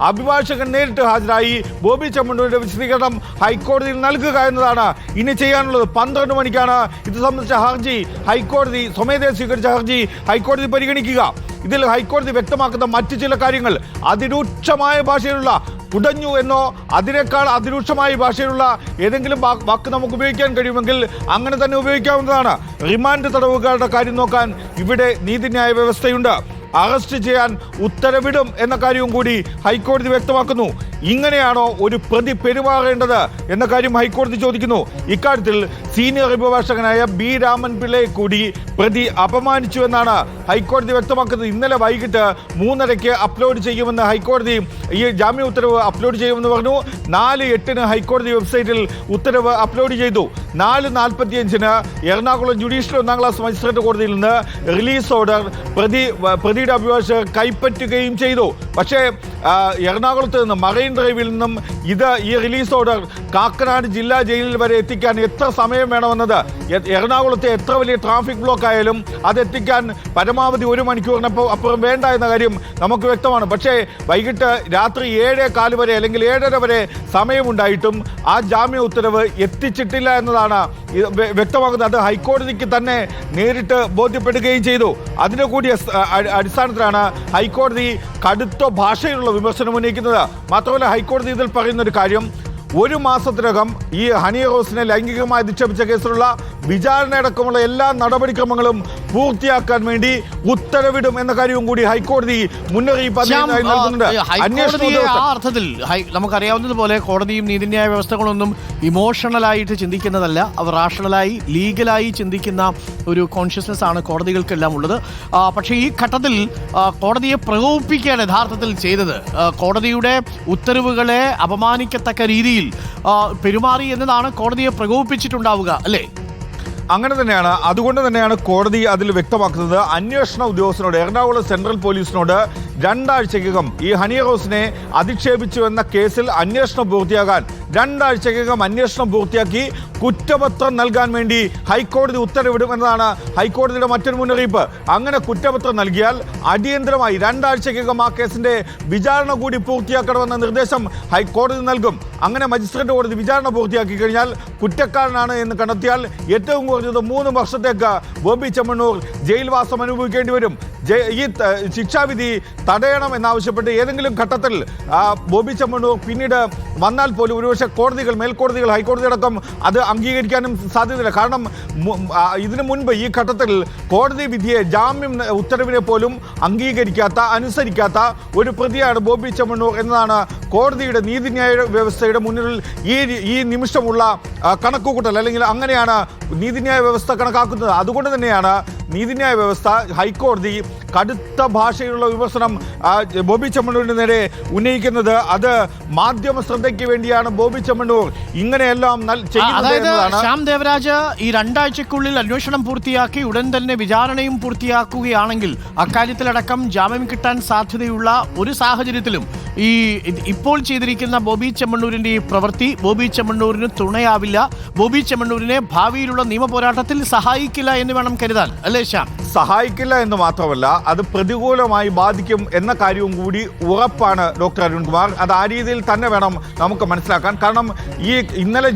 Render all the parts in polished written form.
അഭിഭാഷകൻ നേരിട്ട് ഹാജരായി ബോബി ചെമ്മണ്ണൂരിന്റെ വിശദീകരണം ഹൈക്കോടതിയിൽ നൽകുക എന്നതാണ് ഇനി ചെയ്യാനുള്ളത്. 12 മണിക്കാണ് ഇത് സംബന്ധിച്ച ഹർജി ഹൈക്കോടതി സ്വമേധയാ സ്വീകരിച്ച ഹർജി ഹൈക്കോടതി പരിഗണിക്കുക. ഇതിൽ ഹൈക്കോടതി വ്യക്തമാക്കുന്ന മറ്റു ചില കാര്യങ്ങൾ അതിരൂക്ഷമായ ഭാഷയിലുള്ള കുടഞ്ഞു എന്നോ അതിനേക്കാൾ അതിരൂക്ഷമായ ഭാഷയിലുള്ള ഏതെങ്കിലും വാക്ക് നമുക്ക് ഉപയോഗിക്കാൻ കഴിയുമെങ്കിൽ അങ്ങനെ തന്നെ ഉപയോഗിക്കാവുന്നതാണ്. റിമാൻഡ് തടവുകാരുടെ കാര്യം നോക്കാൻ ഇവിടെ നീതിന്യായ വ്യവസ്ഥയുണ്ട്. അറസ്റ്റ് ചെയ്യാൻ ഉത്തരവിടും എന്ന കാര്യവും കൂടി ഹൈക്കോടതി വ്യക്തമാക്കുന്നു. ഇങ്ങനെയാണോ ഒരു പ്രതി പെരുമാറേണ്ടത് എന്ന കാര്യം ഹൈക്കോടതി ചോദിക്കുന്നു. ഇക്കാര്യത്തിൽ സീനിയർ അഭിഭാഷകനായ ബി രാമൻ പിള്ളയെ കൂടി പ്രതി അപമാനിച്ചു എന്നാണ് ഹൈക്കോടതി വ്യക്തമാക്കുന്നത്. ഇന്നലെ വൈകിട്ട് 3:30 അപ്ലോഡ് ചെയ്യുമെന്ന് ഹൈക്കോടതി ഈ ജാമ്യ ഉത്തരവ് അപ്ലോഡ് ചെയ്യുമെന്ന് പറഞ്ഞു. 4/8 ഹൈക്കോടതി വെബ്സൈറ്റിൽ ഉത്തരവ് അപ്ലോഡ് ചെയ്തു. 4:45 എറണാകുളം ജുഡീഷ്യൽ 1ാം ക്ലാസ് മജിസ്ട്രേറ്റ് കോടതിയിൽ നിന്ന് റിലീസ് ഓർഡർ പ്രതിയുടെ അഭിഭാഷകർ കൈപ്പറ്റുകയും ചെയ്തു. പക്ഷേ എറണാകുളത്ത് നിന്ന് മറൈൻ ഡ്രൈവിൽ നിന്നും ഈ റിലീസ് ഓർഡർ കാക്കനാട് ജില്ലാ ജയിലിൽ വരെ എത്തിക്കാൻ എത്ര സമയം വേണമെന്നത്, എറണാകുളത്തെ എത്ര വലിയ ട്രാഫിക് ബ്ലോക്ക് ആയാലും അതെത്തിക്കാൻ പരമാവധി 1 മണിക്കൂറിനപ്പോൾ അപ്പുറം വേണ്ട എന്ന കാര്യം നമുക്ക് വ്യക്തമാണ്. പക്ഷേ വൈകിട്ട് രാത്രി 7:15 വരെ അല്ലെങ്കിൽ 7:30 വരെ സമയമുണ്ടായിട്ടും ആ ജാമ്യ ഉത്തരവ് എത്തിച്ചിട്ടില്ല എന്നതാണ് വ്യക്തമാക്കുന്നത്. അത് ഹൈക്കോടതിക്ക് തന്നെ നേരിട്ട് ബോധ്യപ്പെടുകയും ചെയ്തു. അതിൻ്റെ കൂടി അടിസ്ഥാനത്തിലാണ് ഹൈക്കോടതി കടുത്ത ഭാഷയിലുള്ള വിമർശനം ഉന്നയിക്കുന്നത്. മാത്രമല്ല ഹൈക്കോടതി ഇതിൽ പറയുന്ന ഒരു കാര്യം, 1 മാസത്തിനകം ഈ ഹണി റോസിനെ ലൈംഗികമായി അധിക്ഷേപിച്ച കേസിലുള്ള വിചാരണയടക്കമുള്ള എല്ലാ നടപടിക്രമങ്ങളും പൂർത്തിയാക്കാൻ വേണ്ടി ഉത്തരവിടും എന്ന കാര്യവും കൂടി ഹൈക്കോടതി മുന്നറിയിപ്പ് നൽകുന്നുണ്ട്. അർത്ഥത്തിൽ നമുക്കറിയാവുന്നതുപോലെ കോടതിയും നീതിന്യായ വ്യവസ്ഥകളൊന്നും ഇമോഷണലായിട്ട് ചിന്തിക്കുന്നതല്ല, അവർ റാഷണലായി ലീഗലായി ചിന്തിക്കുന്ന ഒരു കോൺഷ്യസ്നെസ് ആണ് കോടതികൾക്കെല്ലാം ഉള്ളത്. പക്ഷേ ഈ ഘട്ടത്തിൽ കോടതിയെ പ്രകോപിപ്പിക്കുകയാണ് യഥാർത്ഥത്തിൽ ചെയ്തത്. കോടതിയുടെ ഉത്തരവുകളെ അപമാനിക്കത്തക്ക രീതിയിൽ പെരുമാറി എന്നതാണ് കോടതിയെ പ്രകോപിപ്പിച്ചിട്ടുണ്ടാവുക, അല്ലേ? അങ്ങനെ തന്നെയാണ്. അതുകൊണ്ട് തന്നെയാണ് കോടതി അതിൽ വ്യക്തമാക്കുന്നത്. അന്വേഷണ ഉദ്യോഗസ്ഥനോട്, എറണാകുളം സെൻട്രൽ പോലീസിനോട് 2 ആഴ്ചയ്ക്കകം ഈ ഹണി റോസിനെ അധിക്ഷേപിച്ചു എന്ന കേസിൽ അന്വേഷണം പൂർത്തിയാകാൻ 2 ആഴ്ചയ്ക്കകം അന്വേഷണം പൂർത്തിയാക്കി കുറ്റപത്രം നൽകാൻ വേണ്ടി ഹൈക്കോടതി ഉത്തരവിടും എന്നതാണ് ഹൈക്കോടതിയുടെ മറ്റൊരു മുന്നറിയിപ്പ്. അങ്ങനെ കുറ്റപത്രം നൽകിയാൽ അടിയന്തരമായി 2 ആഴ്ചയ്ക്കകം ആ കേസിന്റെ വിചാരണ കൂടി പൂർത്തിയാക്കണമെന്ന നിർദ്ദേശം ഹൈക്കോടതി നൽകും. അങ്ങനെ മജിസ്ട്രേറ്റ് കോടതി വിചാരണ പൂർത്തിയാക്കി കഴിഞ്ഞാൽ കുറ്റക്കാരനാണ് എന്ന് കണ്ടെത്തിയാൽ ഏറ്റവും കുറഞ്ഞത് 3 വർഷത്തേക്ക് ബോബി ചെമ്മണ്ണൂർ ജയിൽവാസം അനുഭവിക്കേണ്ടി വരും. ഈ ശിക്ഷാവിധി തടയണം എന്നാവശ്യപ്പെട്ട് ഏതെങ്കിലും ഘട്ടത്തിൽ ബോബി ചെമ്മണ്ണൂർ പിന്നീട് വന്നാൽ പോലും ഒരുപക്ഷെ കോടതികൾ, മേൽക്കോടതികൾ, ഹൈക്കോടതി അടക്കം അത് അംഗീകരിക്കാനും സാധ്യതയില്ല. കാരണം ഇതിനു മുൻപ് ഈ ഘട്ടത്തിൽ കോടതി വിധിയെ, ജാമ്യം ഉത്തരവിനെ പോലും അംഗീകരിക്കാത്ത, അനുസരിക്കാത്ത ഒരു പ്രതിയാണ് ബോബി ചെമ്മണ്ണൂർ എന്നതാണ് കോടതിയുടെ നീതിന്യായ വ്യവസ്ഥയുടെ മുന്നിൽ ഈ നിമിഷമുള്ള കണക്കുകൂട്ടൽ. അല്ലെങ്കിൽ അങ്ങനെയാണ് നീതിന്യായ വ്യവസ്ഥ കണക്കാക്കുന്നത്. അതുകൊണ്ട് തന്നെയാണ് നീതിന്യായ വ്യവസ്ഥ ഹൈക്കോടതി കടുത്ത ഭാഷയിലുള്ള വിമർശനം ബോബി ചെമ്മണ്ണൂരിന് നേരെ ഉന്നയിക്കുന്നത്. അത് മാധ്യമ ശ്രദ്ധയ്ക്ക് വേണ്ടിയാണ് ബോബി ചെമ്മണ്ണൂർ ഇങ്ങനെയെല്ലാം ചെയ്യുന്നത്. ശ്യാം ദേവരാജ്, ഈ 2 ആഴ്ചക്കുള്ളിൽ അന്വേഷണം പൂർത്തിയാക്കി ഉടൻ തന്നെ വിചാരണയും പൂർത്തിയാക്കുകയാണെങ്കിൽ അക്കാര്യത്തിലടക്കം ജാമ്യം കിട്ടാൻ സാധ്യതയുള്ള ഒരു സാഹചര്യത്തിലും ഇപ്പോൾ ചെയ്തിരിക്കുന്ന ബോബി ചെമ്മണ്ണൂരിന്റെ ഈ പ്രവൃത്തി ബോബി ചെമ്മണ്ണൂരിന് തുണയാവില്ല, ബോബി ചെമ്മണ്ണൂരിനെ ഭാവിയിലുള്ള നിയമ പോരാട്ടത്തിൽ സഹായിക്കില്ല എന്ന് വേണം കരുതാൻ, അല്ലേ ശ്യാം? സഹായിക്കില്ല എന്ന് മാത്രമല്ല അത് പ്രതികൂലമായി ബാധിക്കും എന്ന കാര്യവും കൂടി ഉറപ്പാണ് ഡോക്ടർ അരുൺകുമാർ. അത് ആ രീതിയിൽ തന്നെ വേണം നമുക്ക് മനസ്സിലാക്കാൻ. കാരണം ഈ ഇന്നലെ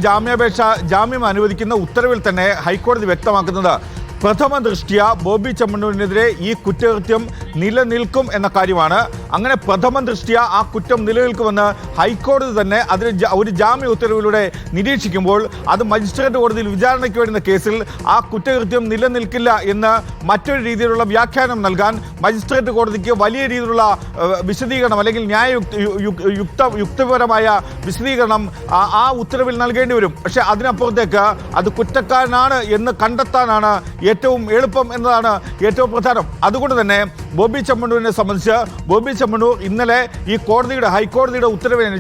ജാമ്യം അനുവദിക്കുന്ന ഉത്തരവിൽ തന്നെ ഹൈക്കോടതി വ്യക്തമാക്കുന്നത് പ്രഥമ ദൃഷ്ട്യ ബോബി ചെമ്മണ്ണൂരിനെതിരെ ഈ കുറ്റകൃത്യം നിലനിൽക്കും എന്ന കാര്യമാണ്. അങ്ങനെ പ്രഥമ ദൃഷ്ട്യ ആ കുറ്റം നിലനിൽക്കുമെന്ന് ഹൈക്കോടതി തന്നെ അതിന് ഒരു ജാമ്യ ഉത്തരവിലൂടെ നിരീക്ഷിക്കുമ്പോൾ അത് മജിസ്ട്രേറ്റ് കോടതിയിൽ വിചാരണയ്ക്ക് വരുന്ന കേസിൽ ആ കുറ്റകൃത്യം നിലനിൽക്കില്ല എന്ന് മറ്റൊരു രീതിയിലുള്ള വ്യാഖ്യാനം നൽകാൻ മജിസ്ട്രേറ്റ് കോടതിക്ക് വലിയ രീതിയിലുള്ള വിശദീകരണം അല്ലെങ്കിൽ യുക്തിപരമായ വിശദീകരണം ആ ഉത്തരവിൽ നൽകേണ്ടി വരും. പക്ഷേ അതിനപ്പുറത്തേക്ക് അത് കുറ്റക്കാരനാണ് എന്ന് കണ്ടെത്താനാണ് ഏറ്റവും എളുപ്പം എന്നതാണ് ഏറ്റവും പ്രധാനം. അതുകൊണ്ട് തന്നെ ബോബി ചെമ്മണ്ണൂരിനെ സംബന്ധിച്ച് ബോബി ചെമ്മണ്ണൂർ ഇന്നലെ ഈ ഹൈക്കോടതിയുടെ ഉത്തരവിന്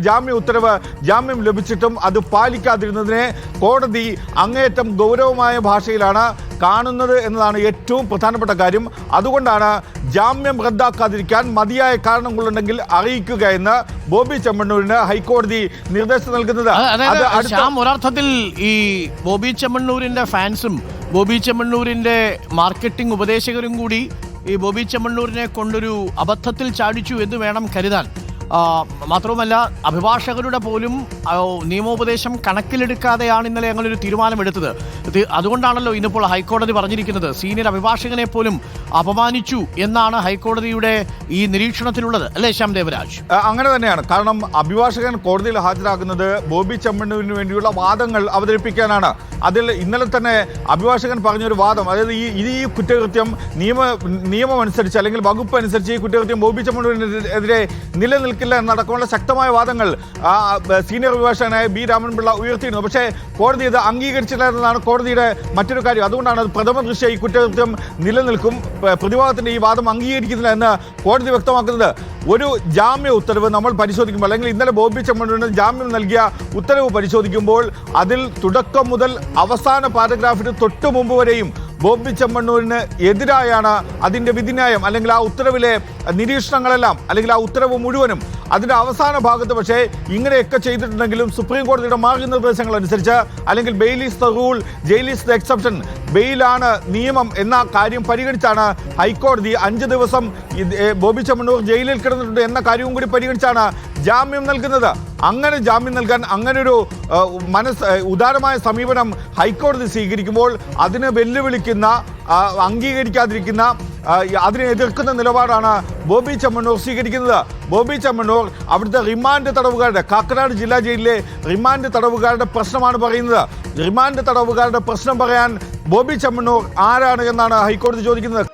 ജാമ്യം ലഭിച്ചിട്ടും അത് പാലിക്കാതിരുന്നതിനെ കോടതി അങ്ങേയറ്റം ഗൗരവമായ ഭാഷയിലാണ് കാണുന്നത് എന്നതാണ് ഏറ്റവും പ്രധാനപ്പെട്ട കാര്യം. അതുകൊണ്ടാണ് ജാമ്യം റദ്ദാക്കാതിരിക്കാൻ മതിയായ കാരണങ്ങളുണ്ടെങ്കിൽ അറിയിക്കുക എന്ന് ബോബി ചെമ്മണ്ണൂരിന് ഹൈക്കോടതി നിർദ്ദേശം നൽകുന്നത്. ഒരർത്ഥത്തിൽ ഈ ബോബി ചെമ്മണ്ണൂരിന്റെ ഫാൻസും ബോബി ചെമ്മണ്ണൂരിന്റെ മാർക്കറ്റിംഗ് ഉപദേശകരും കൂടി ഈ ബോബി ചെമ്മണ്ണൂരിനെ കൊണ്ടൊരു അബദ്ധത്തിൽ ചാടിച്ചു എന്ന് വേണം കരുതാൻ. മാത്രവുമല്ല അഭിഭാഷകരുടെ പോലും നിയമോപദേശം കണക്കിലെടുക്കാതെയാണ് ഇന്നലെ ഞങ്ങളൊരു തീരുമാനമെടുത്തത്. അതുകൊണ്ടാണല്ലോ ഇന്നിപ്പോൾ ഹൈക്കോടതി പറഞ്ഞിരിക്കുന്നത് സീനിയർ അഭിഭാഷകനെ പോലും അപമാനിച്ചു എന്നാണ് ഹൈക്കോടതിയുടെ ഈ നിരീക്ഷണത്തിലുള്ളത്, അല്ലേ ശ്യാം ദേവരാജ്? അങ്ങനെ തന്നെയാണ്. കാരണം അഭിഭാഷകൻ കോടതിയിൽ ഹാജരാകുന്നത് ബോബി ചെമ്മണ്ണൂരിന് വേണ്ടിയുള്ള വാദങ്ങൾ അവതരിപ്പിക്കാനാണ്. അതിൽ ഇന്നലെ തന്നെ അഭിഭാഷകൻ പറഞ്ഞൊരു വാദം, അതായത് ഈ കുറ്റകൃത്യം നിയമം അനുസരിച്ച് അല്ലെങ്കിൽ വകുപ്പ് അനുസരിച്ച് ഈ കുറ്റകൃത്യം ബോബി ചെമ്മണ്ണൂരിനെതിരെ നിലനിൽക്കില്ല എന്നടക്കമുള്ള ശക്തമായ വാദങ്ങൾ സീനിയർ അഭിഭാഷകനായ ബി രാമൻപിള്ള ഉയർത്തിയിരുന്നു. പക്ഷേ കോടതി ഇത് അംഗീകരിച്ചില്ല എന്നതാണ് കോടതിയുടെ മറ്റൊരു കാര്യം. അതുകൊണ്ടാണ് അത് പ്രഥമ ദൃഷ്ട്യാ ഈ കുറ്റകൃത്യം നിലനിൽക്കും, പ്രതിഭാഗത്തിന്റെ ഈ വാദം അംഗീകരിക്കുന്നില്ല എന്ന് കോടതി വ്യക്തമാക്കുന്നത്. ഒരു ജാമ്യ ഉത്തരവ് നമ്മൾ പരിശോധിക്കുമ്പോൾ, അല്ലെങ്കിൽ ഇന്നലെ ബോബി ചെമ്മണ്ണൂരിന് ജാമ്യം നൽകിയ ഉത്തരവ് പരിശോധിക്കുമ്പോൾ അതിൽ തുടക്കം മുതൽ അവസാന പാരഗ്രാഫിന് തൊട്ടു മുമ്പ് വരെയും ബോബി ചെമ്മണ്ണൂരിന് എതിരായാണ് അതിൻ്റെ വിധിന്യായം, അല്ലെങ്കിൽ ആ ഉത്തരവിലെ നിരീക്ഷണങ്ങളെല്ലാം, അല്ലെങ്കിൽ ആ ഉത്തരവ് മുഴുവനും. അതിൻ്റെ അവസാന ഭാഗത്ത് പക്ഷേ ഇങ്ങനെയൊക്കെ ചെയ്തിട്ടുണ്ടെങ്കിലും സുപ്രീം കോടതിയുടെ മാർഗനിർദ്ദേശങ്ങൾ അനുസരിച്ച്, അല്ലെങ്കിൽ bail is the rule, jail is the exception, ബെയിലാണ് നിയമം എന്ന കാര്യം പരിഗണിച്ചാണ് ഹൈക്കോടതി 5 ദിവസം ബോബി ചെമ്മണ്ണൂർ ജയിലിൽ കിടന്നിട്ടുണ്ട് എന്ന കാര്യവും കൂടി പരിഗണിച്ചാണ് ജാമ്യം നൽകുന്നത്. അങ്ങനെ ജാമ്യം നൽകാൻ അങ്ങനൊരു ഉദാരമായ സമീപനം ഹൈക്കോടതി സ്വീകരിക്കുമ്പോൾ അതിനെ വെല്ലുവിളിക്കുന്ന, അംഗീകരിക്കാതിരിക്കുന്ന, അതിനെ എതിർക്കുന്ന നിലപാടാണ് ബോബി ചെമ്മണ്ണൂർ സ്വീകരിക്കുന്നത്. ബോബി ചെമ്മണ്ണൂർ അവിടുത്തെ റിമാൻഡ് തടവുകാരുടെ, കാക്കനാട് ജില്ലാ ജയിലിലെ റിമാൻഡ് തടവുകാരുടെ പ്രശ്നമാണ് പറയുന്നത്. റിമാൻഡ് തടവുകാരുടെ പ്രശ്നം പറയാൻ ബോബി ചെമ്മണ്ണൂർ ആരാണ് എന്നാണ് ഹൈക്കോടതി ചോദിക്കുന്നത്.